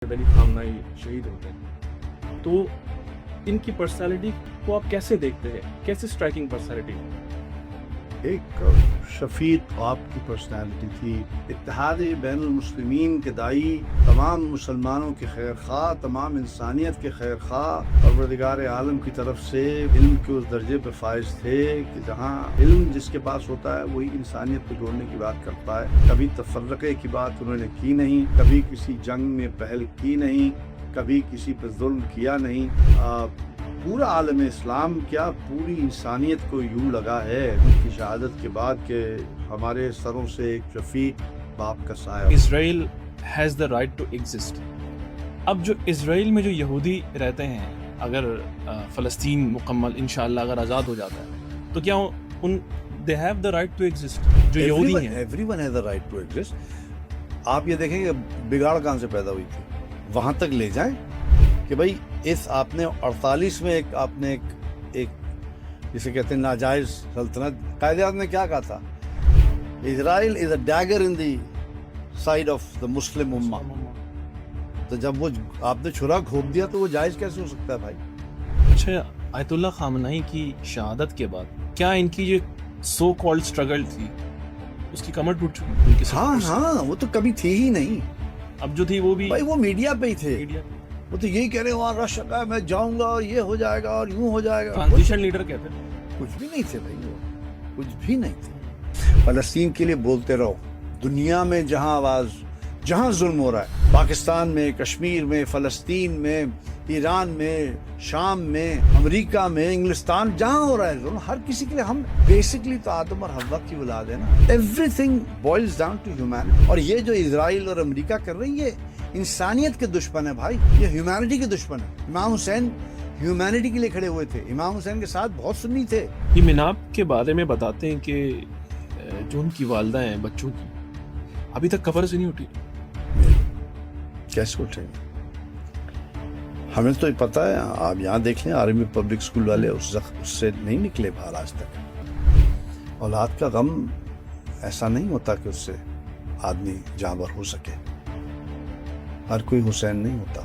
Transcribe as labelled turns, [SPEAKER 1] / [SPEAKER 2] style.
[SPEAKER 1] علی خامنائی شہید ہوتے ہیں تو ان کی پرسنالٹی کو آپ کیسے دیکھتے ہیں؟ کیسے اسٹرائکنگ پرسنالٹی؟
[SPEAKER 2] ایک شفیق آپ کی پرسنالٹی تھی، اتحاد بین المسلمین کے دائی، تمام مسلمانوں کے خیر خواہ، تمام انسانیت کے خیر خواہ، پروردگار عالم کی طرف سے علم کے اس درجے پہ فائز تھے کہ جہاں علم جس کے پاس ہوتا ہے وہی انسانیت کو جوڑنے کی بات کرتا ہے۔ کبھی تفرقے کی بات انہوں نے کی نہیں، کبھی کسی جنگ میں پہل کی نہیں، کبھی کسی پہ ظلم کیا نہیں۔ پورا عالم اسلام کیا پوری انسانیت کو یوں لگا ہے ان کی شہادت کے بعد کہ ہمارے سروں سے ایک شفیق باپ کا سایہ۔
[SPEAKER 1] Israel has the right to exist. اب جو اسرائیل میں جو یہودی رہتے ہیں، اگر فلسطین مکمل انشاءاللہ اگر آزاد ہو جاتا ہے تو کیا ان they have the right to exist? جو یہودی ہیں
[SPEAKER 2] everyone has the right to exist. آپ یہ دیکھیں کہ بگاڑ کہاں سے پیدا ہوئی تھی، وہاں تک لے جائیں کہ بھائی اس آپ نے 48 میں آپ نے ایک جسے کہتے ہیں ناجائز سلطنت، قائد اعظم نے کیا کہا تھا؟ Israel is a dagger in the side of the Muslim امہ۔ تو جب وہ آپ نے چھرا گھونپ دیا تو وہ جائز کیسے ہو سکتا ہے بھائی؟
[SPEAKER 1] اچھا، آیت اللہ خامنائی کی شہادت کے بعد کیا ان کی جو سو کالڈ اسٹرگل تھی اس کی کمر ٹوٹ چکی؟
[SPEAKER 2] ہاں وہ تو کبھی تھی ہی نہیں۔
[SPEAKER 1] اب جو تھی وہ بھی
[SPEAKER 2] بھائی وہ میڈیا پہ ہی تھے، وہ تو یہی کہہ رہے وہاں رش ہے، میں جاؤں گا اور یہ ہو جائے گا اور یوں ہو جائے گا۔
[SPEAKER 1] ٹرانزیشن لیڈر کہتے ہیں۔
[SPEAKER 2] کچھ بھی نہیں تھے بھائی، وہ کچھ بھی نہیں تھے۔ فلسطین کے لیے بولتے رہو، دنیا میں جہاں آواز، جہاں ظلم ہو رہا ہے، پاکستان میں، کشمیر میں، فلسطین میں، ایران میں، شام میں، امریکہ میں، انگلستان، جہاں ہو رہا ہے ظلم، ہر کسی کے لیے ہم بیسکلی تو آدم اور حوا کی اولاد ہے نا۔ Everything boils down to humanity. اور یہ جو اسرائیل اور امریکہ کر رہی ہے، انسانیت کے دشمن ہے بھائی، یہ ہیومینٹی کے دشمن ہے۔ امام حسین ہیومینٹی کے لیے کھڑے ہوئے تھے، امام حسین کے ساتھ بہت سنی تھے۔
[SPEAKER 1] یہ مناب کے بارے میں بتاتے ہیں کہ جو ان کی والدہ ہیں بچوں کی ابھی تک قبر سے نہیں اٹھی۔
[SPEAKER 2] کیسے اٹھیں گے؟ ہمیں تو پتہ ہے، آپ یہاں دیکھ لیں آرمی پبلک اسکول والے اس سے نہیں نکلے باہر آج تک۔ اولاد کا غم ایسا نہیں ہوتا کہ اس سے آدمی جانور ہو سکے، ہر کوئی حسین نہیں ہوتا۔